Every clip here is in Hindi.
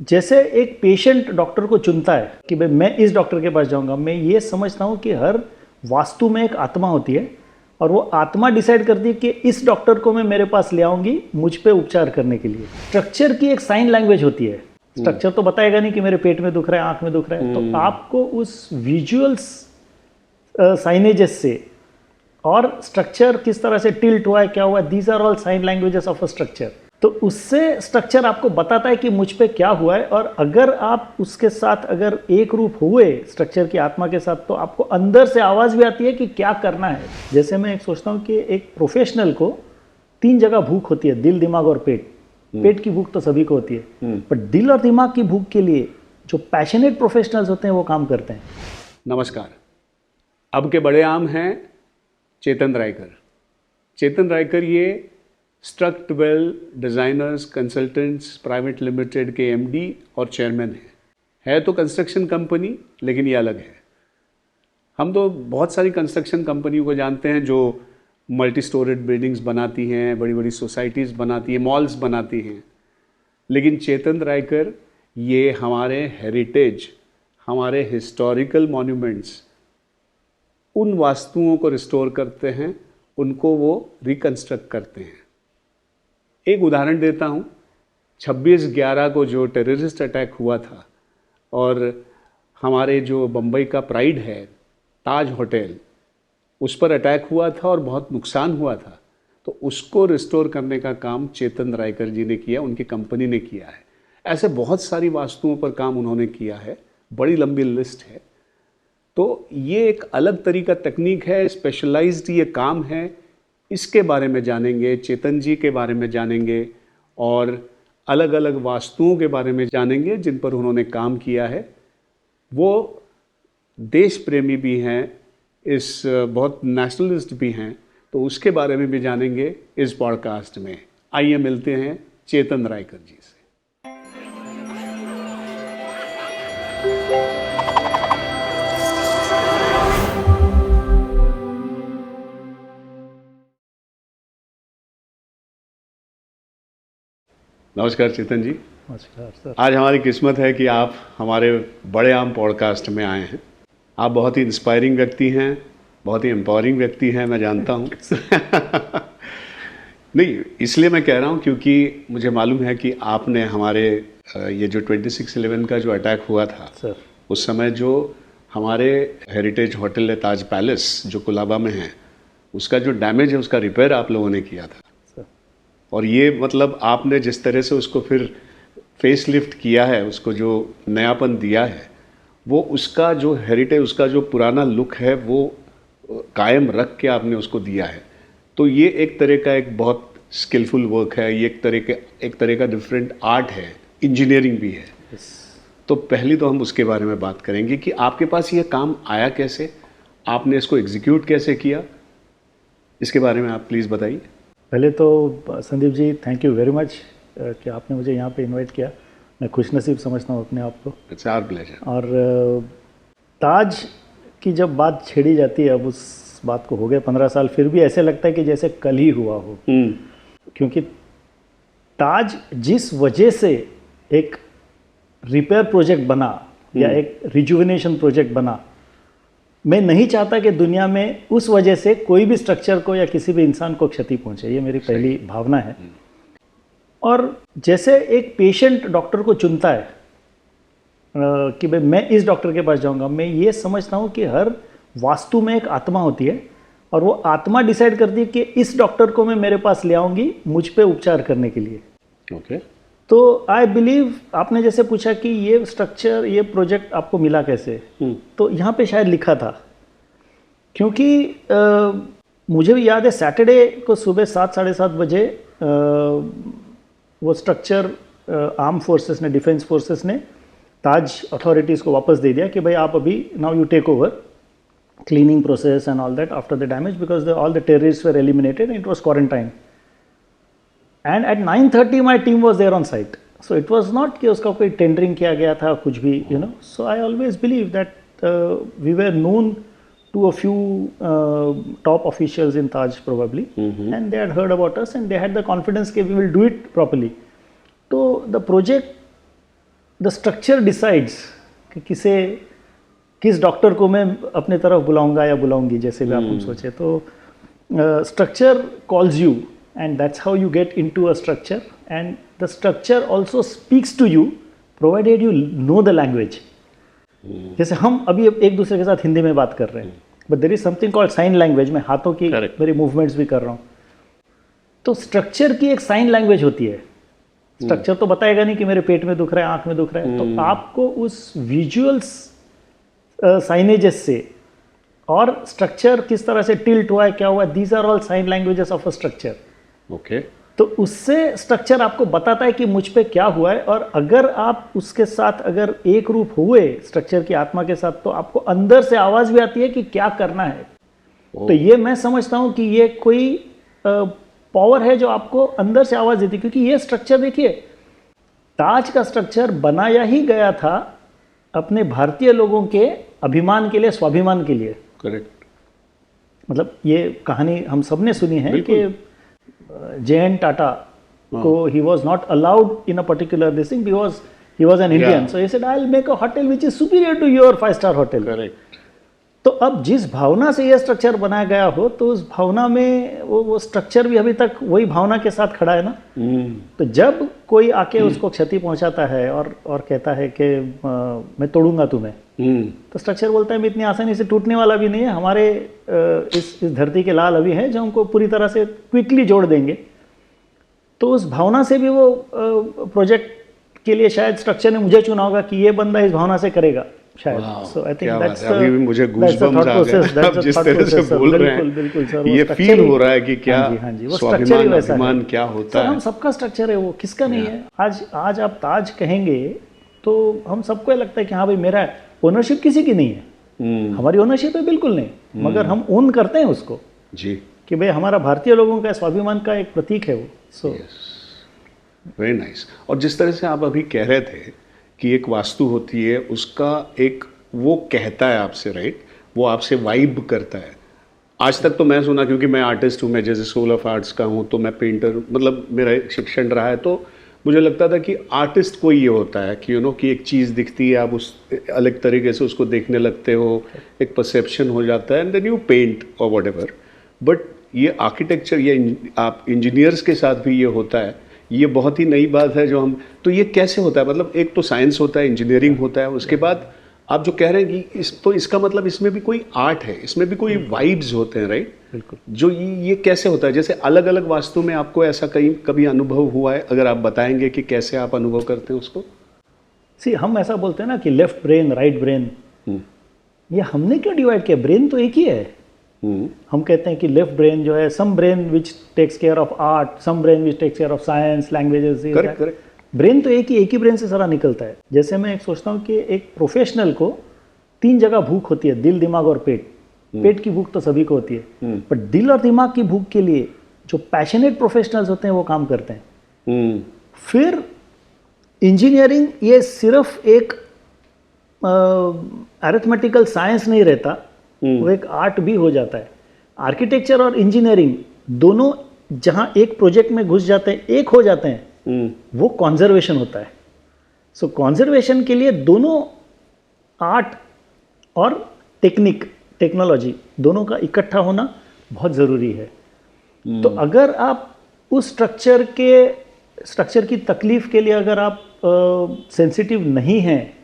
जैसे एक पेशेंट डॉक्टर को चुनता है कि भाई मैं इस डॉक्टर के पास जाऊंगा, मैं ये समझता हूँ कि हर वास्तु में एक आत्मा होती है और वो आत्मा डिसाइड करती है कि इस डॉक्टर को मैं मेरे पास ले आऊंगी मुझ पे उपचार करने के लिए। स्ट्रक्चर की एक साइन लैंग्वेज होती है। स्ट्रक्चर तो बताएगा नहीं कि मेरे पेट में दुख रहा है, आंख में दुख रहा है, तो आपको उस विजुअल्स साइनेजेस से और स्ट्रक्चर किस तरह से टिल्ट हुआ है, क्या हुआ है, these are all sign languages of a structure. तो उससे स्ट्रक्चर आपको बताता है कि मुझ पे क्या हुआ है, और अगर आप उसके साथ अगर एक रूप हुए स्ट्रक्चर की आत्मा के साथ, तो आपको अंदर से आवाज़ भी आती है कि क्या करना है। जैसे मैं एक सोचता हूँ कि एक प्रोफेशनल को 3 जगह भूख होती है, दिल, दिमाग और पेट। पेट की भूख तो सभी को होती है, पर दिल और दिमाग की भूख के लिए जो पैशनेट प्रोफेशनल्स होते हैं वो काम करते हैं। नमस्कार। अब के बड़े आम हैं चेतन रायकर। चेतन रायकर ये Structwel designers consultants private limited के एमडी और चेयरमैन हैं। है तो कंस्ट्रक्शन कंपनी, लेकिन ये अलग है। हम तो बहुत सारी कंस्ट्रक्शन कंपनियों को जानते हैं जो मल्टी स्टोरेड बिल्डिंग्स बनाती हैं, बड़ी बड़ी सोसाइटीज़ बनाती हैं, मॉल्स बनाती हैं। लेकिन चेतन रायकर ये हमारे हेरिटेज, हमारे हिस्टोरिकल मॉन्यूमेंट्स, उन वास्तुओं को रिस्टोर करते हैं, उनको वो रिकंस्ट्रक्ट करते हैं। एक उदाहरण देता हूँ। 26/11 को जो टेररिस्ट अटैक हुआ था और हमारे जो बम्बई का प्राइड है ताज होटल, उस पर अटैक हुआ था और बहुत नुकसान हुआ था, तो उसको रिस्टोर करने का काम चेतन रायकर जी ने किया, उनकी कंपनी ने किया है। ऐसे बहुत सारी वास्तुओं पर काम उन्होंने किया है, बड़ी लंबी लिस्ट है। तो ये एक अलग तरीका तकनीक है, स्पेशलाइज्ड ये काम है। इसके बारे में जानेंगे, चेतन जी के बारे में जानेंगे और अलग अलग वास्तुओं के बारे में जानेंगे जिन पर उन्होंने काम किया है। वो देश प्रेमी भी हैं, इस बहुत नेशनलिस्ट भी हैं, तो उसके बारे में भी जानेंगे इस पॉडकास्ट में। आइए मिलते हैं चेतन रायकर जी से। नमस्कार चेतन जी। नमस्कार सर। आज हमारी किस्मत है कि आप हमारे बड़े आम पॉडकास्ट में आए हैं। आप बहुत ही इंस्पायरिंग व्यक्ति हैं, बहुत ही एम्पावरिंग व्यक्ति हैं, मैं जानता हूँ। नहीं, इसलिए मैं कह रहा हूँ क्योंकि मुझे मालूम है कि आपने हमारे ये जो 26/11 का जो अटैक हुआ था सर, उस समय जो हमारे हेरिटेज होटल ताज पैलेस जो कोलाबा में है, उसका जो डैमेज है उसका रिपेयर आप लोगों ने किया था। और ये मतलब आपने जिस तरह से उसको फिर फेस लिफ्ट किया है, उसको जो नयापन दिया है, वो उसका जो हेरिटेज, उसका जो पुराना लुक है वो कायम रख के आपने उसको दिया है। तो ये एक तरह का एक बहुत स्किलफुल वर्क है, ये एक तरह का डिफरेंट आर्ट है, इंजीनियरिंग भी है। तो पहले तो हम उसके बारे में बात करेंगे कि आपके पास ये काम आया कैसे, आपने इसको एग्जीक्यूट कैसे किया, इसके बारे में आप प्लीज़ बताइए। पहले तो Sandeep ji thank you very much कि आपने मुझे यहाँ पे इनवाइट किया। मैं खुशनसीब समझता हूँ अपने आप को। It's our pleasure. और ताज की जब बात छेड़ी जाती है, अब उस बात को हो गए 15 साल, फिर भी ऐसे लगता है कि जैसे कल ही हुआ हो। क्योंकि ताज जिस वजह से एक रिपेयर प्रोजेक्ट बना या एक रिजुविनेशन प्रोजेक्ट बना, मैं नहीं चाहता कि दुनिया में उस वजह से कोई भी स्ट्रक्चर को या किसी भी इंसान को क्षति पहुंचे। ये मेरी पहली भावना है। और जैसे एक पेशेंट डॉक्टर को चुनता है कि भाई मैं इस डॉक्टर के पास जाऊंगा, मैं ये समझता हूँ कि हर वास्तु में एक आत्मा होती है और वो आत्मा डिसाइड करती है कि इस डॉक्टर को मैं मेरे पास ले आऊँगी मुझ पे उपचार करने के लिए। ओके। तो आई बिलीव, आपने जैसे पूछा कि ये स्ट्रक्चर, ये प्रोजेक्ट आपको मिला कैसे, तो यहाँ पे शायद लिखा था। क्योंकि मुझे भी याद है सैटरडे को सुबह 7, साढ़े 7 बजे वो स्ट्रक्चर आर्म फोर्सेस ने, डिफेंस फोर्सेस ने ताज अथॉरिटीज़ को वापस दे दिया कि भाई आप अभी now you take over cleaning process and all that after the damage, because all the terrorist were eliminated, it was quarantine. And at 9:30 my team was there on site. So it was not कि उसका कोई टेंडरिंग किया गया था कुछ भी, you know. So I always believe that we were known to a few top officials in Taj probably, and they had heard about us and they had the confidence that we will do it properly. So the project the structure decides कि किस डॉक्टर को मैं अपने तरफ बुलाऊंगा या बुलाऊंगी, जैसे भी आप हम सोचे तो structure calls you and that's how you get into a structure, and the structure also speaks to you provided you know the language. जैसे हम अभी एक दूसरे के साथ हिंदी में बात कर रहे हैं, but there is something called sign language, मैं हाथों की मेरी मूवमेंट्स भी कर रहा हूँ, तो स्ट्रक्चर की एक साइन लैंग्वेज होती है. स्ट्रक्चर तो बताएगा नहीं कि मेरे पेट में दुख रहा है, आंख में दुख रहा है, तो आपको उस विजुअल्स साइनेजेस से और स्ट्रक्चर किस तरह से टिल्ट हुआ है, क्या हुआ है, these are all sign languages of a structure. Okay. तो उससे स्ट्रक्चर आपको बताता है कि मुझ पे क्या हुआ है, और अगर आप उसके साथ अगर एक रूप हुए स्ट्रक्चर की आत्मा के साथ, तो आपको अंदर से आवाज भी आती है कि क्या करना है. तो ये मैं समझता हूं कि ये कोई पावर है जो आपको अंदर से आवाज देती है, क्योंकि ये स्ट्रक्चर देखिए, ताज का स्ट्रक्चर बनाया ही गया था अपने भारतीय लोगों के अभिमान के लिए, स्वाभिमान के लिए. करेक्ट. मतलब ये कहानी हम सब ने सुनी है कि जे.एन. टाटा को he was not allowed in a particular this thing because he was an Indian. So he said, I'll make a hotel which is superior to your 5-star hotel. Correct. तो अब जिस भावना से यह स्ट्रक्चर बनाया गया हो, तो उस भावना में वो स्ट्रक्चर भी अभी तक वही भावना के साथ खड़ा है ना. तो जब कोई आके उसको क्षति पहुंचाता है और कहता है कि मैं तोड़ूंगा तुम्हें, तो स्ट्रक्चर बोलता है मैं इतनी आसानी से टूटने वाला भी नहीं है, हमारे इस धरती के लाल अभी हैं जो हमको पूरी तरह से क्विकली जोड़ देंगे. तो उस भावना से भी वो प्रोजेक्ट के लिए शायद स्ट्रक्चर ने मुझे चुना होगा कि ये बंदा इस भावना से करेगा शायद. सो आई थिंक दैट्स अभी भी मुझे गूज़बम्स आ गए आप जिस तरह से बोल रहे हैं. बिल्कुल सर, ये फील हो रहा है कि क्या वो स्ट्रक्चर ही वैसा है, क्या होता है. हम सबका स्ट्रक्चर है, वो किसका नहीं है. आज आप ताज कहेंगे तो हम सबको लगता है कि हाँ भाई मेरा है. ओनरशिप किसी की नहीं है, हमारी ओनरशिप है बिल्कुल नहीं, मगर हम ओन करते हैं उसको जी कि भाई हमारा भारतीय लोगों का स्वाभिमान का एक प्रतीक है वो. So very nice. और जिस तरह से आप अभी कह रहे थे कि एक वास्तु होती है, उसका एक वो कहता है आपसे, राइट, वो आपसे वाइब करता है. आज तक तो मैं सुना, क्योंकि मैं आर्टिस्ट हूँ, मैं जैसे स्कूल ऑफ आर्ट्स का हूँ, तो मैं पेंटर, मतलब मेरा शिक्षण रहा है, तो मुझे लगता था कि आर्टिस्ट को ये होता है कि कि एक चीज़ दिखती है, आप उस अलग तरीके से उसको देखने लगते हो, एक परसेप्शन हो जाता है, एंड देन यू पेंट और वट एवर. बट ये आर्किटेक्चर, ये आप इंजीनियर्स के साथ भी ये होता है. ये बहुत ही नई बात है जो हम, तो ये कैसे होता है, मतलब एक तो साइंस होता है, इंजीनियरिंग होता है, उसके बाद आप जो कह रहे हैं कि तो इसका मतलब इसमें भी कोई आर्ट है, इसमें भी कोई वाइब्स होते हैं, राइट. बिल्कुल. जो ये कैसे होता है, जैसे अलग अलग वास्तु में आपको ऐसा कभी अनुभव हुआ है, अगर आप बताएंगे कि कैसे आप अनुभव करते हैं उसको. हम ऐसा बोलते हैं ना कि लेफ्ट ब्रेन राइट ब्रेन, ये हमने क्यों डिवाइड किया, ब्रेन तो एक ही है. हम कहते हैं कि लेफ्ट ब्रेन जो है, some brain which takes care of art, some brain which takes care of science, languages. Correct. Brain तो एक ही ब्रेन से सारा निकलता है. जैसे मैं एक सोचता हूँ कि एक प्रोफेशनल को 3 जगह भूख होती है, दिल, दिमाग और पेट. पेट की भूख तो सभी को होती है, पर दिल और दिमाग की भूख के लिए जो पैशनेट प्रोफेशनल्स होते हैं वो काम करते हैं. फिर इंजीनियरिंग ये सिर्फ एक अरिथमेटिकल साइंस नहीं रहता, वो एक आर्ट भी हो जाता है. आर्किटेक्चर और इंजीनियरिंग दोनों जहां एक प्रोजेक्ट में घुस जाते हैं, एक हो जाते हैं, वो कॉन्जर्वेशन होता है. सो कॉन्जर्वेशन के लिए दोनों आर्ट और टेक्नोलॉजी दोनों का इकट्ठा होना बहुत ज़रूरी है. तो अगर आप उस स्ट्रक्चर की तकलीफ के लिए अगर आप सेंसिटिव नहीं हैं,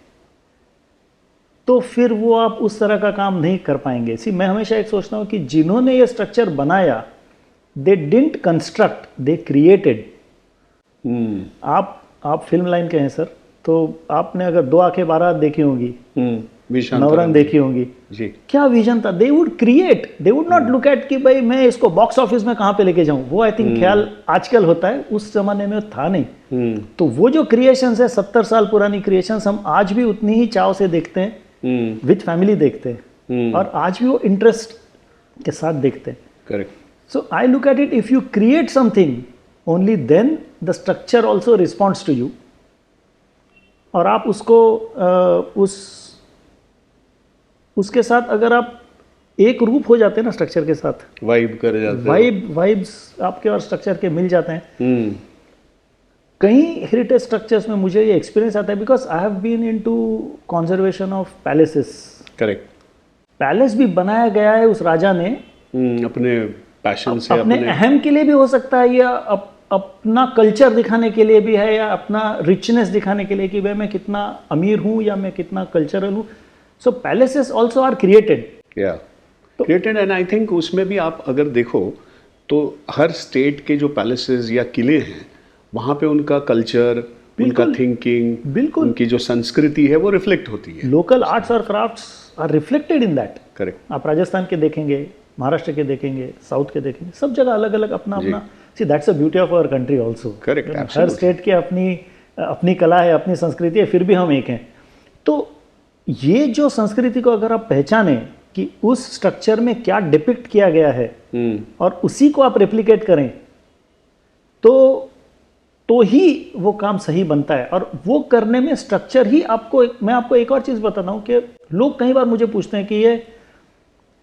तो फिर वो आप उस तरह का काम नहीं कर पाएंगे. मैं हमेशा एक सोचता हूँ कि जिन्होंने ये स्ट्रक्चर बनाया, they didn't construct, they created. आप फिल्म लाइन के हैं सर, तो आपने अगर 2 आंखें 12 देखी होंगी, नवरंग देखी होंगी जी, क्या विजन था. They would create, they would not look at कि भाई मैं इसको बॉक्स ऑफिस में कहाँ पे लेके जाऊं. वो आई थिंक ख्याल आजकल होता है, उस जमाने में था नहीं. तो वो जो क्रिएशंस है, 70 साल पुरानी क्रिएशंस, हम आज भी उतनी ही चाव से देखते हैं, विद फैमिली देखते हैं, और आज भी वो इंटरेस्ट के साथ देखते हैं. Correct. So I look at it, if you create something only then the structure also responds to you. और आप उसको उसके साथ अगर आप एक रूप हो जाते हैं ना स्ट्रक्चर के साथ, वाइब कर जाते हैं, वाइब्स आपके और स्ट्रक्चर के मिल जाते हैं, कई हेरिटेज स्ट्रक्चर्स में मुझे ये एक्सपीरियंस आता है because I have been into conservation of palaces. Correct. Palace भी बनाया गया है उस राजा ने अपने पैशन से, अपने अहम के लिए भी हो सकता है, या अपना कल्चर दिखाने के लिए भी है, या अपना रिचनेस दिखाने के लिए कि भाई मैं कितना अमीर हूँ या मैं कितना कल्चरल हूँ। So palaces also are created, created and I think उसमें भी आप अगर देखो तो हर स्टेट के जो पैलेसेस या किले हैं वहाँ पे उनका कल्चर, उनका थिंकिंग, बिल्कुल उनकी जो संस्कृति है वो रिफ्लेक्ट होती है। लोकल आर्ट्स और crafts are reflected in that. Correct. आप राजस्थान के देखेंगे, महाराष्ट्र के देखेंगे, साउथ के देखेंगे, सब जगह अलग अलग अपना अपना। See that's a beauty of our country also. Correct. हर स्टेट की अपनी कला है, अपनी संस्कृति है, फिर भी हम एक हैं। तो ये जो संस्कृति को अगर आप पहचाने कि उस स्ट्रक्चर में क्या डिपिक्ट किया गया है और उसी को आप रेप्लिकेट करें तो ही वो काम सही बनता है। और वो करने में स्ट्रक्चर ही आपको, मैं आपको एक और चीज़ बताता हूँ कि लोग कई बार मुझे पूछते हैं कि ये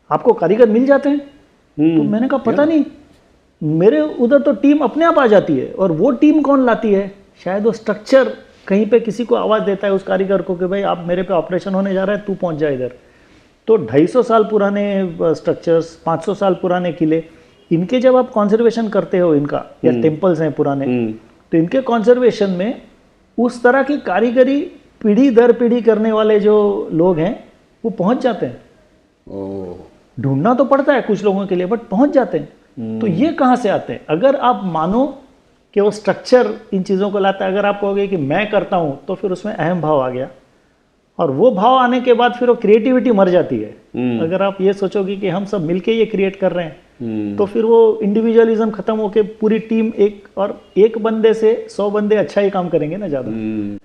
आपको कारीगर मिल जाते हैं, तो मैंने कहा पता नहीं, मेरे उधर तो टीम अपने आप आ जाती है। और वो टीम कौन लाती है? शायद वो स्ट्रक्चर कहीं पे किसी को आवाज़ देता है उस कारीगर को कि भाई आप मेरे पे ऑपरेशन होने जा रहा है, तू पहुंच जा इधर। तो 250 साल पुराने स्ट्रक्चर्स, 500 साल पुराने किले, इनके जब आप कंजर्वेशन करते हो इनका, या टेम्पल्स हैं पुराने, तो इनके कंजर्वेशन में उस तरह की कारीगरी पीढ़ी दर पीढ़ी करने वाले जो लोग हैं वो पहुंच जाते हैं। ढूंढना तो पड़ता है कुछ लोगों के लिए, बट पहुंच जाते हैं। तो ये कहाँ से आते हैं? अगर आप मानो कि वो स्ट्रक्चर इन चीज़ों को लाता है, अगर आप कहोगे कि मैं करता हूँ, तो फिर उसमें अहम भाव आ गया, और वो भाव आने के बाद फिर वो क्रिएटिविटी मर जाती है। अगर आप ये सोचोगे कि हम सब मिलके ये क्रिएट कर रहे हैं, तो फिर वो इंडिविजुअलिज्म खत्म होके पूरी टीम एक बंदे से 100 बंदे अच्छा ही काम करेंगे ना ज़्यादा।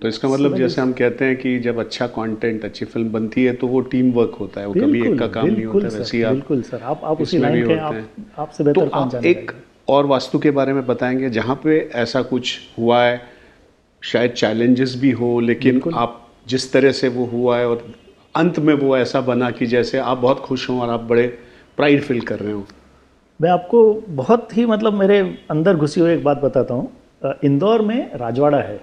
तो इसका मतलब जैसे हम कहते हैं कि जब अच्छा कंटेंट, अच्छी फिल्म बनती है तो वो टीम वर्क होता है, वो कभी एक का काम नहीं होता। वैसे ही बिल्कुल सर, आप उसी लाइन के, आपसे बेहतर कौन जानेगा। एक और वास्तु के बारे में बताएंगे जहाँ पे ऐसा कुछ हुआ है, शायद चैलेंजेस भी हो, लेकिन आप जिस तरह से वो हुआ है और अंत में वो ऐसा बना कि जैसे आप बहुत खुश हों और आप बड़े प्राइड फील कर रहे हो। मैं आपको बहुत ही मतलब मेरे अंदर घुसी हुई एक बात बताता हूँ। इंदौर में राजवाड़ा है,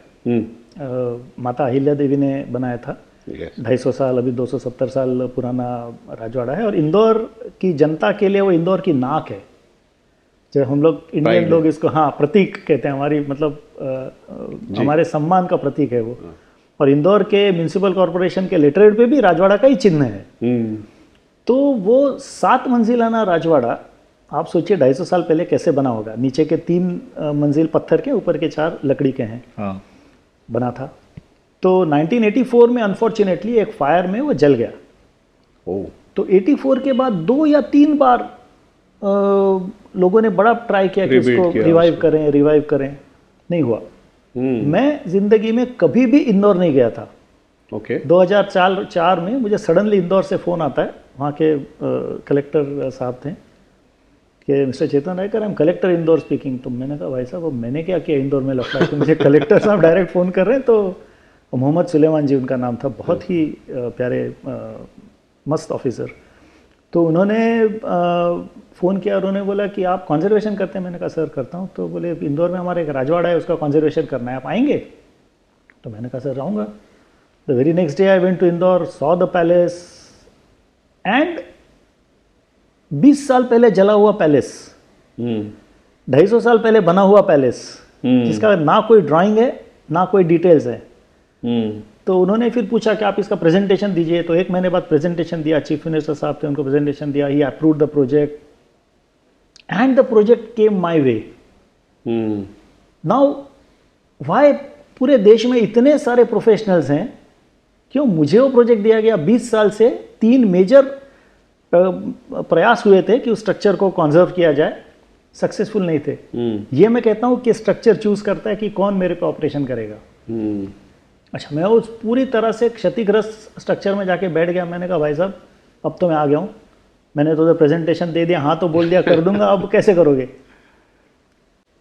माता अहिल्या देवी ने बनाया था। 250 साल, अभी 270 साल पुराना राजवाड़ा है। और इंदौर की जनता के लिए वो इंदौर की नाक है, जो हम लोग इंडियन लोग इसको प्रतीक कहते हैं, हमारी मतलब हमारे सम्मान का प्रतीक है वो। और इंदौर के म्यूनिसिपल कॉरपोरेशन के लेटरहेड पे भी राजवाड़ा का ही चिन्ह है। तो वो 7 मंजिलाना राजवाड़ा, आप सोचिए 250 साल पहले कैसे बना होगा। नीचे के 3 मंजिल पत्थर के, ऊपर के 4 लकड़ी के हैं, बना था। तो 1984 में अनफॉर्चुनेटली एक फायर में वो जल गया। तो 84 के बाद 2 या 3 बार लोगों ने बड़ा ट्राई किया कि उसको रिवाइव करें, नहीं हुआ। मैं जिंदगी में कभी भी इंदौर नहीं गया था। 2004 में मुझे सडनली इंदौर से फ़ोन आता है, वहाँ के कलेक्टर साहब थे कि mister Chetan Raikar, I am collector Indore speaking. तो मैंने कहा भाई साहब मैंने क्या किया इंदौर में लफड़ा कि मुझे कलेक्टर साहब डायरेक्ट फ़ोन कर रहे हैं। तो मोहम्मद सुलेमान जी उनका नाम था, बहुत ही प्यारे मस्त ऑफिसर। तो उन्होंने फ़ोन किया और उन्होंने बोला कि आप कंजर्वेशन करते हैं? मैंने कहा सर करता हूँ। तो बोले इंदौर में हमारा एक राजवाड़ा है, उसका कंजर्वेशन करना है, आप आएंगे? तो मैंने कहा सर आऊँगा। The very next day I went to Indore, saw the palace, and 20 साल पहले जला हुआ पैलेस, 250 साल पहले बना हुआ पैलेस, जिसका ना कोई ड्राइंग है ना कोई डिटेल्स है। तो उन्होंने फिर पूछा कि आप इसका प्रेजेंटेशन दीजिए। तो 1 महीने बाद प्रेजेंटेशन दिया, चीफ मिनिस्टर साहब थे, उनको प्रेजेंटेशन दिया, he approved the project and the project came my way. Now why पूरे देश में इतने सारे प्रोफेशनल्स हैं, क्यों मुझे वो प्रोजेक्ट दिया गया? 20 साल से 3 मेजर प्रयास हुए थे कि उस स्ट्रक्चर को कंजर्व किया जाए, सक्सेसफुल नहीं थे। ये मैं कहता हूँ कि स्ट्रक्चर चूज करता है कि कौन मेरे पे ऑपरेशन करेगा। अच्छा, मैं उस पूरी तरह से क्षतिग्रस्त स्ट्रक्चर में जाके बैठ गया। मैंने कहा भाई साहब अब तो मैं आ गया हूँ, मैंने तो प्रेजेंटेशन दे दिया, हाँ तो बोल दिया कर दूंगा, अब कैसे करोगे?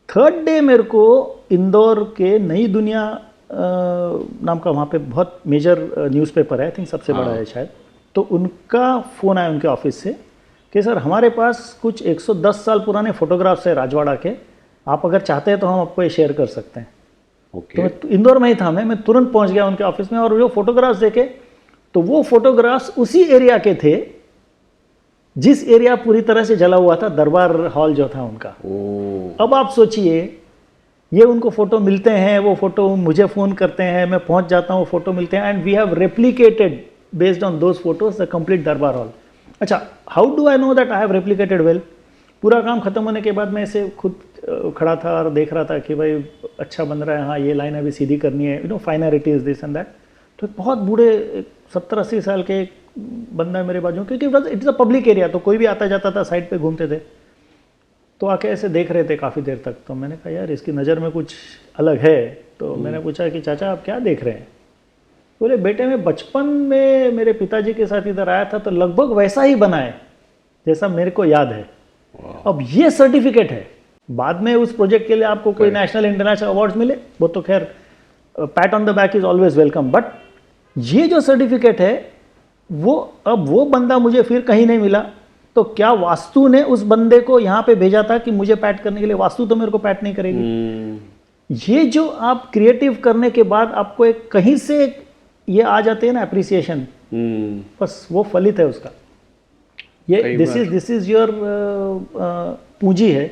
3rd डे मेरे को इंदौर के नई दुनिया नाम का वहाँ पे बहुत मेजर न्यूज़पेपर है, आई थिंक सबसे बड़ा है शायद। तो उनका फ़ोन आया उनके ऑफिस से कि सर हमारे पास कुछ 110 साल पुराने फोटोग्राफ्स है राजवाड़ा के, आप अगर चाहते हैं तो हम आपको ये शेयर कर सकते हैं। ओके तो इंदौर में ही था मैं तुरंत पहुंच गया उनके ऑफिस में, और जो फोटोग्राफ्स देखे तो वो फोटोग्राफ्स उसी एरिया के थे जिस एरिया पूरी तरह से जला हुआ था, दरबार हॉल जो था उनका। ओ अब आप सोचिए, ये उनको फोटो मिलते हैं, वो फोटो मुझे फ़ोन करते हैं, मैं पहुंच जाता हूँ, फोटो मिलते हैं, and we have replicated based on those photos the complete durbar hall. अच्छा, how do I know that I have replicated well? पूरा काम खत्म होने के बाद मैं ऐसे खुद खड़ा था और देख रहा था कि भाई अच्छा बन रहा है, हाँ ये लाइन अभी सीधी करनी है, फाइनलिटीज दिस एंड दैट। तो एक बहुत बूढ़े 70-80 साल के एक बंदा है मेरे बाजू, क्योंकि it is a public area, तो कोई भी आता जाता था, साइड पे घूमते थे, तो आके ऐसे देख रहे थे काफ़ी देर तक। तो मैंने कहा यार इसकी नज़र में कुछ अलग है। तो मैंने पूछा कि चाचा आप क्या देख रहे हैं? बोले बेटे मैं बचपन में मेरे पिताजी के साथ इधर आया था तो लगभग वैसा ही बना है जैसा मेरे को याद है। अब ये सर्टिफिकेट है, बाद में उस प्रोजेक्ट के लिए आपको कोई नेशनल इंटरनेशनल अवार्ड्स मिले वो तो खैर PAT on the back is always welcome, but ये जो सर्टिफिकेट है वो अब वो बंदा मुझे फिर कहीं नहीं मिला। तो क्या वास्तु ने उस बंदे को यहाँ पे भेजा था कि मुझे पैट करने के लिए? वास्तु तो मेरे को पैट नहीं करेगी। ये जो आप क्रिएटिव करने के बाद आपको एक कहीं से ये आ जाते हैं ना अप्रिसिएशन, बस वो फलित है उसका। ये दिस इज योर पूंजी है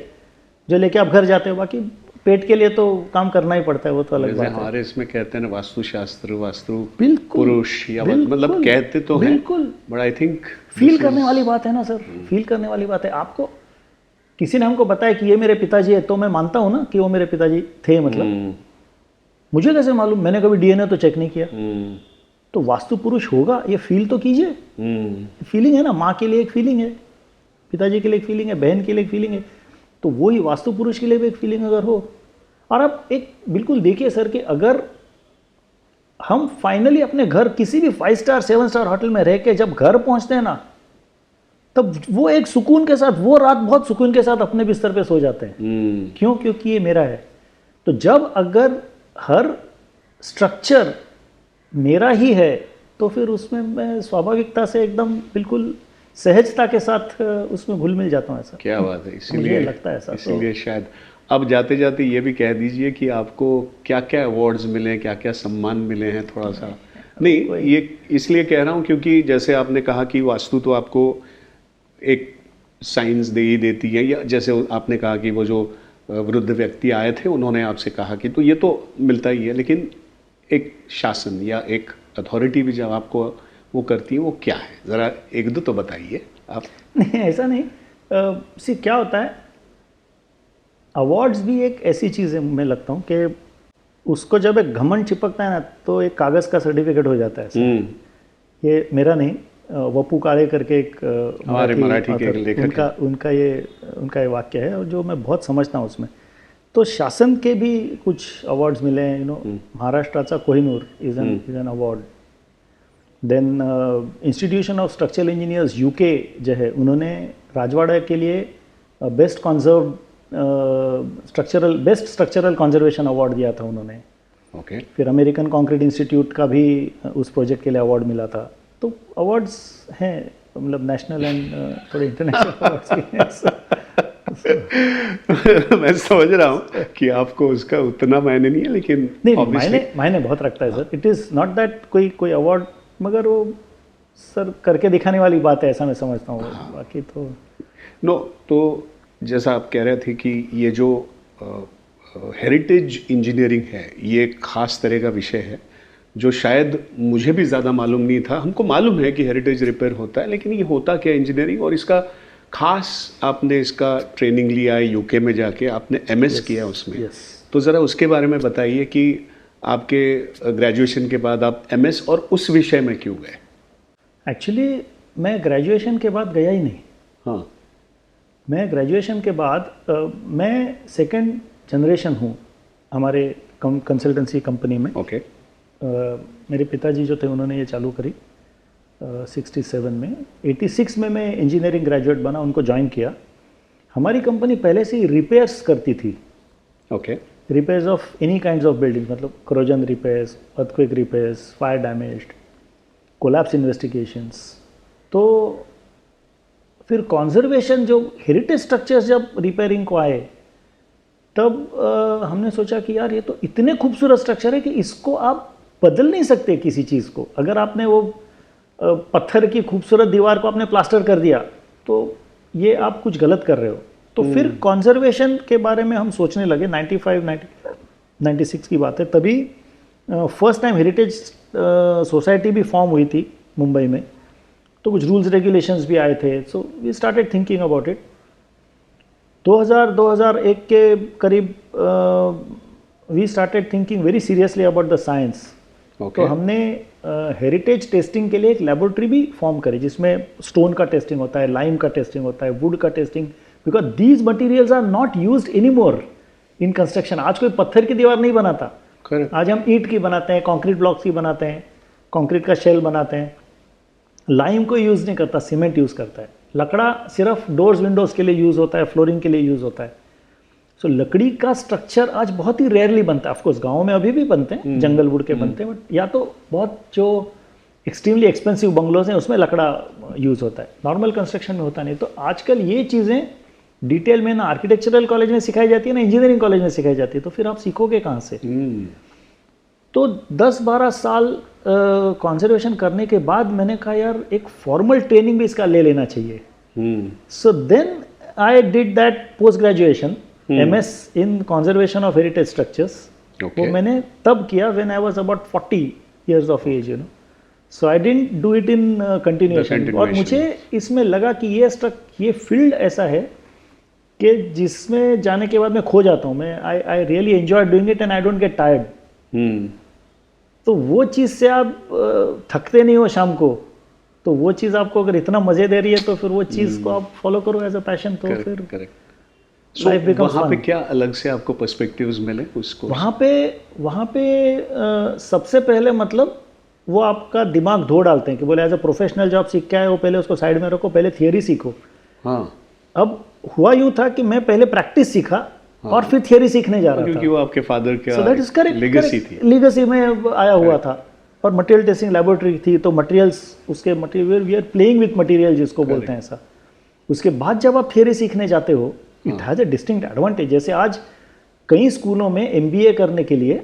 जो लेके आप घर जाते हो। बाकी पेट के लिए तो काम करना ही पड़ता है, वो तो अलग बात है। हमारे इसमें कहते हैं ना वास्तुशास्त्र, वास्तु बिल्कुल पुरुष, या मतलब कहते तो हैं, बिल्कुल, बट आई थिंक फील करने वाली बात है ना सर, फील करने वाली बात है। आपको किसी ने हमको बताया कि ये मेरे पिताजी है, तो मैं मानता हूँ ना कि वो मेरे पिताजी थे। मतलब मुझे कैसे मालूम? मैंने कभी डीएनए तो चेक नहीं किया। तो वास्तु पुरुष होगा, ये फील तो कीजिए। फीलिंग है ना, माँ के लिए एक फीलिंग है, पिताजी के लिए एक फीलिंग है, बहन के लिए एक फीलिंग है, तो वही वास्तु पुरुष के लिए भी एक फीलिंग अगर हो। और आप एक बिल्कुल देखिए सर कि अगर हम फाइनली अपने घर किसी भी 5 स्टार 7 स्टार होटल में रह के जब घर पहुंचते हैं ना, तब वो एक सुकून के साथ, वो रात बहुत सुकून के साथ अपने बिस्तर पे सो जाते हैं। क्यों? क्योंकि ये मेरा है। तो जब अगर हर स्ट्रक्चर मेरा ही है तो फिर उसमें मैं स्वाभाविकता से एकदम बिल्कुल सहजता के साथ उसमें घुल मिल जाता हूँ। ऐसा क्या बात है, मुझे लगता है ऐसा। इसीलिए शायद अब जाते जाते ये भी कह दीजिए कि आपको क्या क्या अवार्ड्स मिले हैं, क्या क्या सम्मान मिले हैं, थोड़ा सा। नहीं, ये इसलिए कह रहा हूँ क्योंकि जैसे आपने कहा कि वास्तु तो आपको एक साइंस दे ही देती है, या जैसे आपने कहा कि वो जो वृद्ध व्यक्ति आए थे उन्होंने आपसे कहा कि, तो ये तो मिलता ही है, लेकिन एक शासन या एक अथॉरिटी भी जब आपको वो करती है, वो क्या है? ज़रा एक दो तो बताइए आप। नहीं ऐसा नहीं, सी क्या होता है, अवार्ड्स भी एक ऐसी चीज़ है, मैं लगता हूँ कि उसको जब एक घमंड चिपकता है ना तो एक कागज़ का सर्टिफिकेट हो जाता है। ये मेरा नहीं, वपू काले करके एक मराठी के लेखक उनका ये वाक्य है, और जो मैं बहुत समझता हूँ उसमें। तो शासन के भी कुछ अवार्ड्स मिले हैं, महाराष्ट्राचा Kohinoor is an award. Then institution of structural engineers UK जो है, उन्होंने राजवाड़ा के लिए बेस्ट स्ट्रक्चरल कंजर्वेशन अवार्ड दिया था उन्होंने। ओके। फिर अमेरिकन कंक्रीट इंस्टीट्यूट का भी उस प्रोजेक्ट के लिए अवार्ड मिला था। तो अवार्ड्स हैं, मतलब नेशनल एंड थोड़े इंटरनेशनल अवार्ड्स भी हैं। मैं समझ रहा हूँ कि आपको उसका उतना मायने नहीं है, लेकिन नहीं, मायने बहुत रखता है sir. It is not that कोई अवार्ड, मगर वो सर करके दिखाने वाली बात है, ऐसा मैं समझता हूँ। बाकी तो तो जैसा आप कह रहे थे कि ये जो हेरिटेज इंजीनियरिंग है, ये एक खास तरह का विषय है जो शायद मुझे भी ज़्यादा मालूम नहीं था। हमको मालूम है कि हेरिटेज रिपेयर होता है, लेकिन ये होता क्या इंजीनियरिंग, और इसका खास आपने इसका ट्रेनिंग लिया है यूके में जाके, आपने एमएस किया उसमें। तो ज़रा उसके बारे में बताइए कि आपके ग्रेजुएशन के बाद आप एमएस और उस विषय में क्यों गए? एक्चुअली मैं ग्रेजुएशन के बाद गया ही नहीं। हाँ, मैं ग्रेजुएशन के बाद मैं सेकंड जनरेशन हूँ हमारे कंसल्टेंसी कंपनी में। ओके। मेरे पिताजी जो थे उन्होंने ये चालू करी 67 में। 86 में मैं इंजीनियरिंग ग्रेजुएट बना, उनको ज्वाइन किया। हमारी कंपनी पहले से ही रिपेयर्स करती थी। Okay. Repairs of any kinds of building, मतलब corrosion repairs, earthquake repairs, fire damaged, collapse investigations. तो फिर कॉन्जर्वेशन, जो हेरिटेज स्ट्रक्चर्स जब रिपेयरिंग को आए तब हमने सोचा कि यार ये तो इतने खूबसूरत स्ट्रक्चर है कि इसको आप बदल नहीं सकते किसी चीज़ को। अगर आपने वो पत्थर की खूबसूरत दीवार को आपने प्लास्टर कर दिया तो ये आप कुछ गलत कर रहे हो। तो फिर कंजर्वेशन के बारे में हम सोचने लगे। 96 की बात है। तभी फर्स्ट टाइम हेरिटेज सोसाइटी भी फॉर्म हुई थी मुंबई में, तो कुछ रूल्स रेगुलेशंस भी आए थे। So we started thinking about it. 2001 के करीब we started thinking very seriously about the science. तो हमने हेरिटेज टेस्टिंग के लिए एक लेबोरेटरी भी फॉर्म करी, जिसमें स्टोन का टेस्टिंग होता है, लाइम का टेस्टिंग होता है, वुड का testing, because these materials are not used any more in construction. आज कोई पत्थर की दीवार नहीं बनाता। आज हम ईंट की बनाते हैं, कंक्रीट ब्लॉक्स की बनाते हैं, कंक्रीट का शेल बनाते हैं। लाइम को यूज़ नहीं करता, सीमेंट यूज़ करता है। लकड़ा सिर्फ डोर्स विंडोज़ के लिए यूज़ होता है, फ्लोरिंग के लिए यूज़ होता है। सो लकड़ी का स्ट्रक्चर आज बहुत ही रेयरली बनता है। ऑफकोर्स गाँव में अभी भी बनते हैं, जंगल वुड के बनते हैं, बट या तो बहुत जो एक्सट्रीमली एक्सपेंसिव बंगलोज हैं उसमें लकड़ा यूज़ होता है, नॉर्मल कंस्ट्रक्शन में होता नहीं। तो आजकल ये चीज़ें डिटेल में ना आर्किटेक्चरल कॉलेज में सिखाई जाती है ना इंजीनियरिंग कॉलेज में सिखाई जाती है, तो फिर आप सीखोगे कहाँ से? तो 10-12 साल कंजर्वेशन करने के बाद मैंने कहा यार एक फॉर्मल ट्रेनिंग भी इसका ले लेना चाहिए। So then I did that post graduation MS in conservation of heritage structures. वो मैंने तब किया when I was about 40 years of age, you know. So I didn't do it in continuation. और मुझे इसमें लगा कि ये फील्ड ऐसा है कि जिसमें जाने के बाद मैं खो जाता हूँ। मैं I really enjoy doing it and I don't get tired. तो वो चीज़ से आप थकते नहीं हो शाम को, तो वो चीज़ आपको अगर इतना मज़े दे रही है तो फिर वो चीज़ को आप फॉलो करो एज अ पैशन। तो फिर लाइफ बिकम्स फन। वहाँ पे क्या अलग से आपको पर्सपेक्टिव्स मिले उसको? वहाँ पे सबसे पहले मतलब वो आपका दिमाग धो डालते हैं कि बोले एज अ प्रोफेशनल जॉब सीख के आए हो, पहले उसको साइड में रखो, पहले थियरी सीखो। हाँ। अब हुआ यूँ था कि मैं पहले प्रैक्टिस सीखा और फिर थियरी सीखने जा रहा था, क्योंकि वो आपके फादर का लेगेसी थी, लेगेसी में आया हुआ था। और मटेरियल टेस्टिंग लेबोरेटरी थी, तो मटेरियल्स उसके material we are playing with material जिसको बोलते हैं ऐसा। उसके बाद जब आप थियरी सीखने जाते हो, it has a distinct advantage. जैसे आज कई स्कूलों में MBA करने के लिए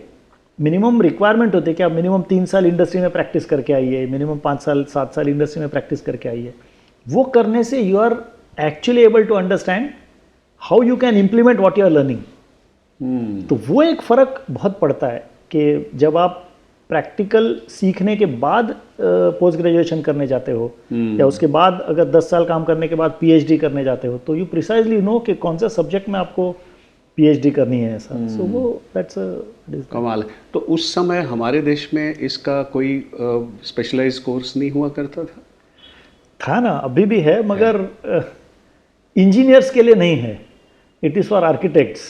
मिनिमम रिक्वायरमेंट होती है कि आप मिनिमम 3 साल इंडस्ट्री में प्रैक्टिस करके आइए, मिनिमम 5 साल 7 साल इंडस्ट्री में प्रैक्टिस करके आइए। वो करने से you are actually able to understand how you can implement what you are learning. तो वो एक फ़र्क बहुत पड़ता है कि जब आप प्रैक्टिकल सीखने के बाद पोस्ट ग्रेजुएशन करने जाते हो या उसके बाद अगर 10 साल काम करने के बाद PhD करने जाते हो, तो यू प्रिसाइजली नो कि कौन सा सब्जेक्ट में आपको PhD करनी है ऐसा। सो वो दैट्स कमाल। तो उस समय हमारे देश में इसका कोई स्पेशलाइज कोर्स नहीं हुआ करता था ना, अभी भी है, मगर इंजीनियर्स के लिए नहीं है, इट इज़ फॉर आर्किटेक्ट्स।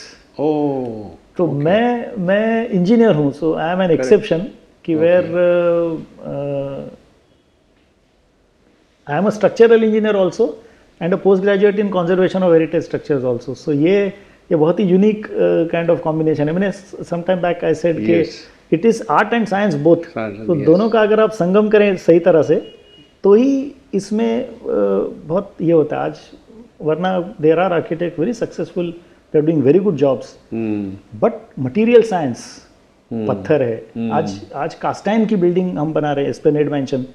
तो मैं इंजीनियर हूँ, so I am an exception कि where I am a structural engineer also and a post graduate in conservation of heritage structures also. So ये बहुत ही यूनिक काइंड ऑफ कॉम्बिनेशन है। मैंने some time back I said कि it is art and science both. तो दोनों का अगर आप संगम करें सही तरह से तो ही इसमें बहुत ये होता है आज, वरना there are architect very successful, they are doing very good jobs, but material science पत्थर है। आज कास्टाइन की बिल्डिंग हम बना रहे हैं, एस्प्लेनेड मेंशन,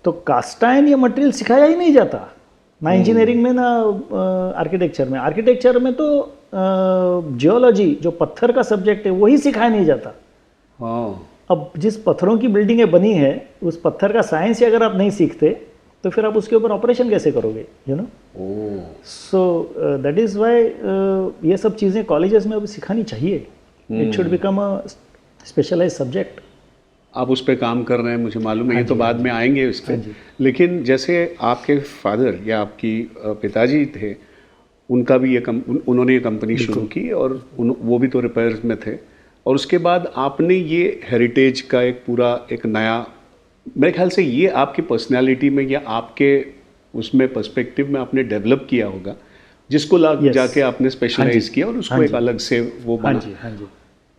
तो कास्टाइन ये मटेरियल सिखाया ही नहीं जाता ना इंजीनियरिंग में ना आर्किटेक्चर में। आर्किटेक्चर में तो जियोलॉजी जो पत्थर का सब्जेक्ट है वही सिखाया नहीं जाता। अब जिस पत्थरों की बिल्डिंगें बनी है उस पत्थर का साइंस ही अगर आप नहीं सीखते तो फिर आप उसके ऊपर ऑपरेशन कैसे करोगे, you know. So that is why ये सब चीज़ें कॉलेजेस में अब सिखानी चाहिए। It should become a specialise subject. आप उस पर काम कर रहे हैं, मुझे मालूम है, ये तो बाद में आएंगे उस पर। लेकिन जैसे आपके फादर या आपकी पिताजी थे, उनका भी उन्होंने ये कंपनी शुरू की और वो भी तो रिपेयर्स में थे, और उसके बाद आपने ये हेरिटेज का एक नया, मेरे ख्याल से ये आपकी पर्सनालिटी में या आपके उसमें पर्सपेक्टिव में आपने डेवलप किया होगा, जिसको जाके आपने स्पेशलाइज किया और उसको एक अलग से वो बना।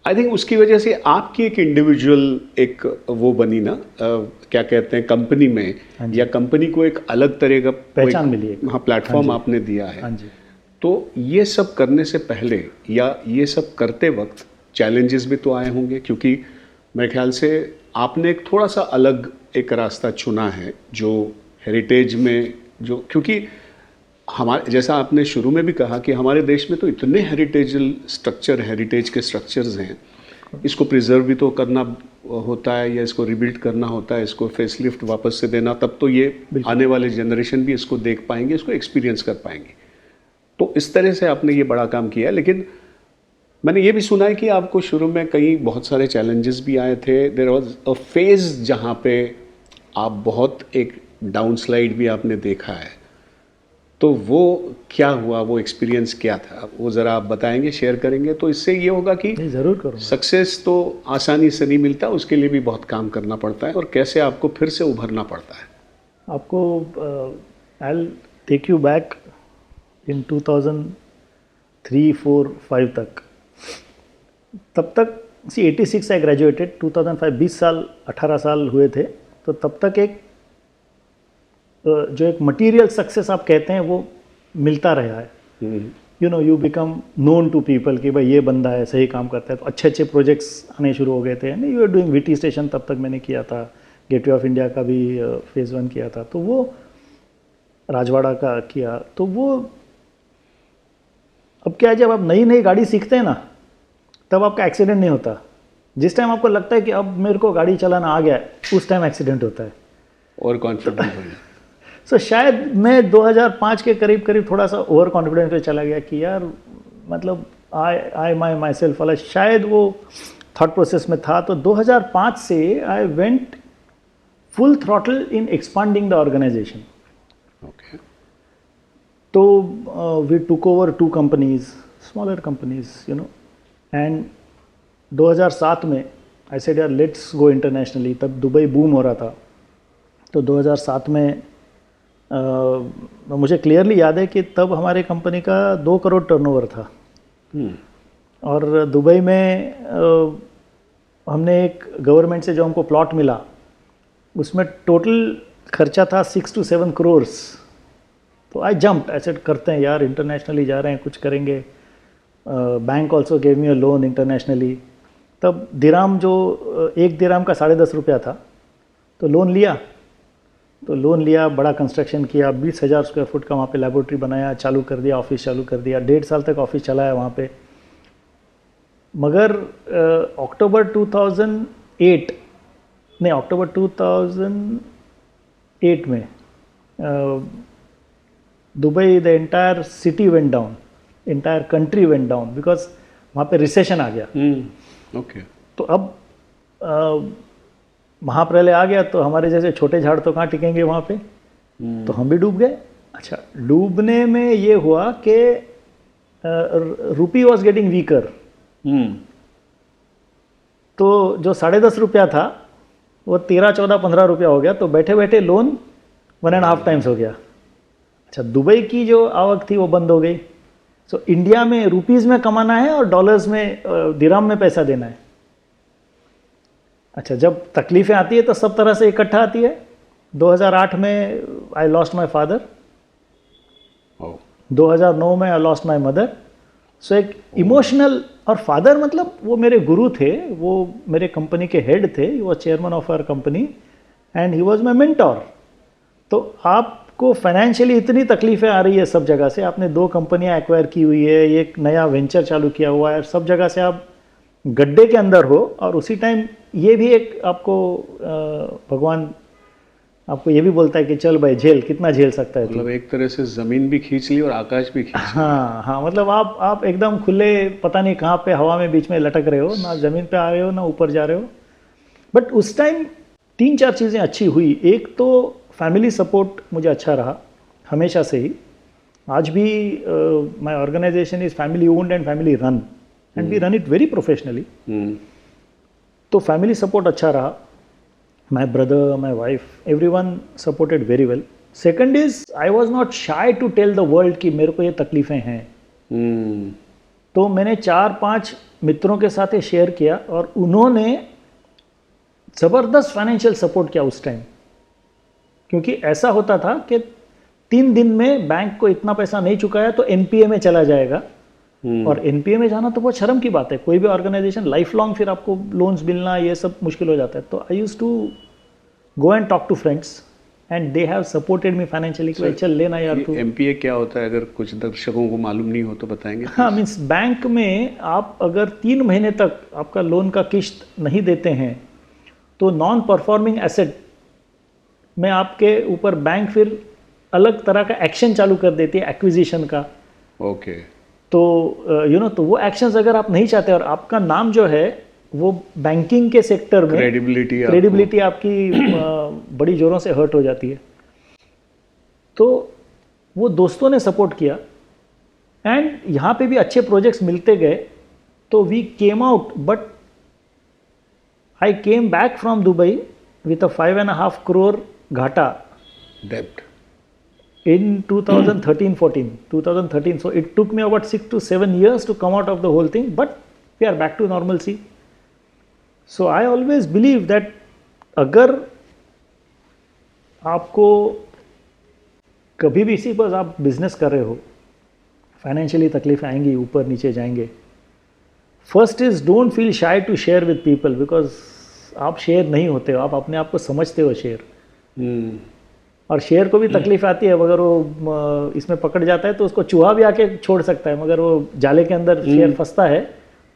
आई थिंक उसकी वजह से आपकी एक इंडिविजुअल एक वो बनी ना, क्या कहते हैं, कंपनी में, या कंपनी को एक अलग तरह का पहचान मिली, हाँ, प्लेटफॉर्म आपने दिया है। तो ये सब करने से पहले या ये सब करते वक्त चैलेंजेस भी तो आए होंगे, क्योंकि मेरे ख्याल से आपने एक थोड़ा सा अलग एक रास्ता चुना है जो हेरिटेज में, जो क्योंकि हमारे जैसा आपने शुरू में भी कहा कि हमारे देश में तो इतने हेरिटेज के स्ट्रक्चर्स हैं, इसको प्रिजर्व भी तो करना होता है या इसको रिबिल्ड करना होता है, इसको फेसलिफ्ट वापस से देना, तब तो ये आने वाले जनरेशन भी इसको देख पाएंगे, इसको एक्सपीरियंस कर पाएंगे। तो इस तरह से आपने ये बड़ा काम किया। लेकिन मैंने ये भी सुना है कि आपको शुरू में कई बहुत सारे चैलेंजेस भी आए थे। देयर वाज अ फेज जहाँ पे आप बहुत एक डाउनस्लाइड भी आपने देखा है, तो वो क्या हुआ, वो एक्सपीरियंस क्या था, वो ज़रा आप बताएंगे, शेयर करेंगे, तो इससे ये होगा कि ज़रूर करूँगा। सक्सेस तो आसानी से नहीं मिलता, उसके लिए भी बहुत काम करना पड़ता है, और कैसे आपको फिर से उभरना पड़ता है। आपको I will take you back in 2003, 4, 5 तक। तब तक 86 आई ग्रेजुएटेड, 2005 20 साल 18 साल हुए थे। तो तब तक एक जो एक मटेरियल सक्सेस आप कहते हैं वो मिलता रहा है। You know, you become known to people कि भाई ये बंदा है, सही काम करता है, तो अच्छे अच्छे प्रोजेक्ट्स आने शुरू हो गए थे। नहीं, you are doing VT station तब तक मैंने किया था, गेटवे ऑफ इंडिया का भी फेज़ 1 किया था, तो वो राजवाड़ा का किया। तो वो अब क्या है, जब आप नई नई गाड़ी सीखते हैं ना, तब आपका एक्सीडेंट नहीं होता। जिस टाइम आपको लगता है कि अब मेरे को गाड़ी चलाना आ गया है, उस टाइम एक्सीडेंट होता है और कॉन्फिडेंस हो जाए। सो शायद मैं 2005 के करीब थोड़ा सा ओवर कॉन्फिडेंस पे चला गया कि यार मतलब आई माई सेल्फ वाला शायद वो थॉट प्रोसेस में था। तो 2005 से I went full throttle in expanding the organisation. Okay. तो we took over 2 companies, smaller companies, you know, and 2007 में आई सेड यार लेट्स गो इंटरनेशनली। तब दुबई बूम हो रहा था। तो 2007 में मुझे क्लियरली याद है कि तब हमारे कंपनी का 2 करोड़ टर्नओवर था। और दुबई में हमने एक गवर्नमेंट से जो हमको प्लॉट मिला, उसमें टोटल खर्चा था 6 to 7 करोड़। तो आई जम्प्ड, ऐसे करते हैं यार, इंटरनेशनली जा रहे हैं, कुछ करेंगे। बैंक ऑल्सो गेव मी अ लोन इंटरनेशनली। तब दिराम जो 1 दिराम का 10.5 रुपया था, तो लोन लिया, बड़ा कंस्ट्रक्शन किया, 20,000 स्क्वायर फुट का वहाँ पे लेबोरेटरी बनाया, चालू कर दिया, ऑफिस चालू कर दिया। 1.5 साल तक ऑफिस चलाया वहाँ पे। मगर अक्टूबर 2008 में Dubai, the entire city went down, entire country went down, because वहाँ पे रिसेशन आ गया। ओके। तो अब महाप्रलय आ गया, तो हमारे जैसे छोटे झाड़ तो कहाँ टिकेंगे वहाँ पे, तो हम भी डूब गए। अच्छा, डूबने में ये हुआ कि रुपी वॉज गेटिंग वीकर। तो जो 10.5 रुपया था वो 13, 14, 15 रुपया हो गया। तो बैठे बैठे लोन 1.5 टाइम्स हो गया। अच्छा, दुबई की जो आवक थी वो बंद हो गई। सो इंडिया में रुपीज़ में कमाना है और डॉलर्स में, दिराम में पैसा देना है। अच्छा, जब तकलीफ़ें आती है तो सब तरह से इकट्ठा आती है। 2008 में आई लॉस्ट माई फादर, 2009 में आई लॉस्ट माई मदर। सो एक इमोशनल, और फादर मतलब वो मेरे गुरु थे, वो मेरे कंपनी के हेड थे, he was chairman of our company and he was my mentor. तो आपको फाइनेंशियली इतनी तकलीफ़ें आ रही है सब जगह से, आपने 2 कंपनियां एक्वायर की हुई है, एक नया वेंचर चालू किया हुआ है, सब जगह से आप गड्ढे के अंदर हो। और उसी टाइम ये भी एक आपको भगवान आपको ये भी बोलता है कि चल भाई झेल, कितना झेल सकता है तू। मतलब एक तरह से ज़मीन भी खींच ली और आकाश भी खींच ली। हाँ, मतलब आप एकदम खुले, पता नहीं कहाँ पे हवा में बीच में लटक रहे हो, ना ज़मीन पे आ रहे हो ना ऊपर जा रहे हो। बट उस टाइम 3-4 चीज़ें अच्छी हुई। एक तो फैमिली सपोर्ट मुझे अच्छा रहा हमेशा से ही। आज भी my organisation is family owned and family run, and we run it very professionally. तो फैमिली सपोर्ट अच्छा रहा। My brother, my wife, everyone supported very well. Second is, I was not shy to tell the world कि मेरे को ये तकलीफ़ें हैं। तो मैंने 4-5 मित्रों के साथ ये शेयर किया और उन्होंने ज़बरदस्त फाइनेंशियल सपोर्ट किया उस टाइम। क्योंकि ऐसा होता था कि 3 दिन में बैंक को इतना पैसा नहीं चुकाया तो एनपीए में चला जाएगा। और एनपीए में जाना तो बहुत शर्म की बात है, कोई भी ऑर्गेनाइजेशन लाइफ लॉन्ग फिर आपको लोन्स मिलना ये सब मुश्किल हो जाता है। तो I use to go and talk to friends and they have supported me financially कि भाई चल लेना यार तू। एमपीए क्या होता है, अगर कुछ दर्शकों को मालूम नहीं हो तो बताएंगे? हाँ, मीन्स बैंक में आप अगर 3 महीने तक आपका लोन का किस्त नहीं देते हैं तो नॉन परफॉर्मिंग एसेट में आपके ऊपर बैंक फिर अलग तरह का एक्शन चालू कर देती है एक्विजिशन का। ओके। तो तो वो एक्शंस अगर आप नहीं चाहते और आपका नाम जो है वो बैंकिंग के सेक्टर में क्रेडिबिलिटी आपकी बड़ी जोरों से हर्ट हो जाती है। तो वो दोस्तों ने सपोर्ट किया एंड यहाँ पे भी अच्छे प्रोजेक्ट्स मिलते गए। तो we came out, but I came back from Dubai with a 5.5 crore घाटा डेब्ट in 2013. So it took me about 6 to 7 years to come out of the whole thing, but we are back to normalcy. So I always believe that अगर आपको कभी भी इसी पर आप बिजनेस कर रहे हो, फाइनेंशियली तकलीफ आएंगी, ऊपर नीचे जाएंगे, first is don't feel shy to share with people, because आप शेयर नहीं होते हो, आप अपने आप को समझते हो शेयर। और शेर को भी तकलीफ आती है, अगर वो इसमें पकड़ जाता है तो उसको चूहा भी आके छोड़ सकता है, मगर वो जाले के अंदर शेर फंसता है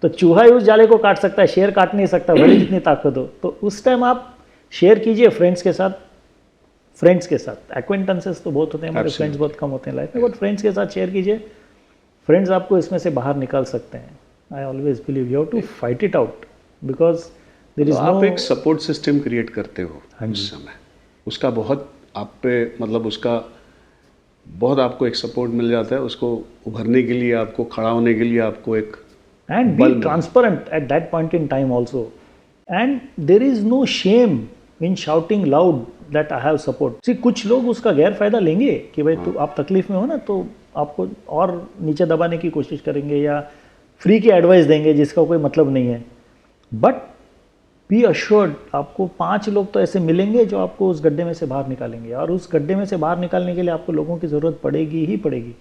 तो चूहा ही उस जाले को काट सकता है, शेर काट नहीं सकता भले जितनी ताकत हो। तो उस टाइम आप शेयर कीजिए फ्रेंड्स के साथ। एक्वेंटेंसेस तो बहुत होते हैं हमारे, फ्रेंड्स बहुत कम होते हैं लाइफ में, बट फ्रेंड्स के साथ शेयर कीजिए, फ्रेंड्स आपको इसमें से बाहर निकाल सकते हैं। I always believe you have to fight it out, because there is no. आप एक सपोर्ट सिस्टम क्रिएट करते हो उस समय, उसका बहुत आप पे मतलब उसका बहुत आपको एक सपोर्ट मिल जाता है, उसको उभरने के लिए, आपको खड़ा होने के लिए आपको एक and be transparent at that point in time also, and there is no shame in shouting loud that I have support. See कुछ लोग उसका गैर फायदा लेंगे कि भाई तो आप तकलीफ में हो ना, तो आपको और नीचे दबाने की कोशिश करेंगे या फ्री की एडवाइस देंगे जिसका कोई मतलब नहीं है। बट बी अश्योर्ड, आपको 5 लोग तो ऐसे मिलेंगे जो आपको उस गड्ढे में से बाहर निकालेंगे, और उस गड्ढे में से बाहर निकालने के लिए आपको लोगों की ज़रूरत पड़ेगी ही पड़ेगी।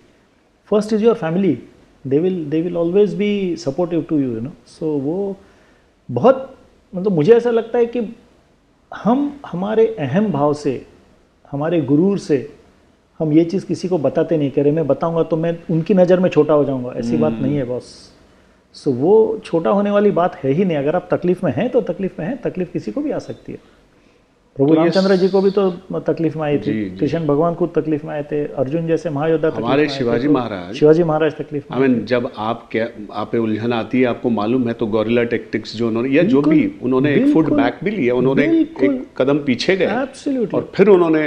First is your family, they will always be supportive to you, so वो बहुत मतलब मुझे ऐसा लगता है कि हम हमारे अहम भाव से, हमारे गुरूर से हम ये चीज़ किसी को बताते नहीं, कह रहे मैं बताऊंगा तो मैं उनकी नज़र में छोटा हो जाऊंगा, ऐसी बात नहीं है बॉस। सो वो छोटा होने वाली बात है ही नहीं। अगर आप तकलीफ में हैं तो तकलीफ में हैं, तकलीफ किसी को भी आ सकती है। प्रभु रामचंद्र जी को भी तो तकलीफ में आई थी, कृष्ण भगवान खुद तकलीफ में आए थे, अर्जुन जैसे महायोद्धा, हमारे शिवाजी महाराज तकलीफ में। आई मीन जब आप पे उलझन आती है, आपको मालूम है, तो गोरिल्ला टैक्टिक्स जो उन्होंने, या जो भी उन्होंने एक फुट बैक भी लिया, उन्होंने एक कदम पीछे गए और फिर उन्होंने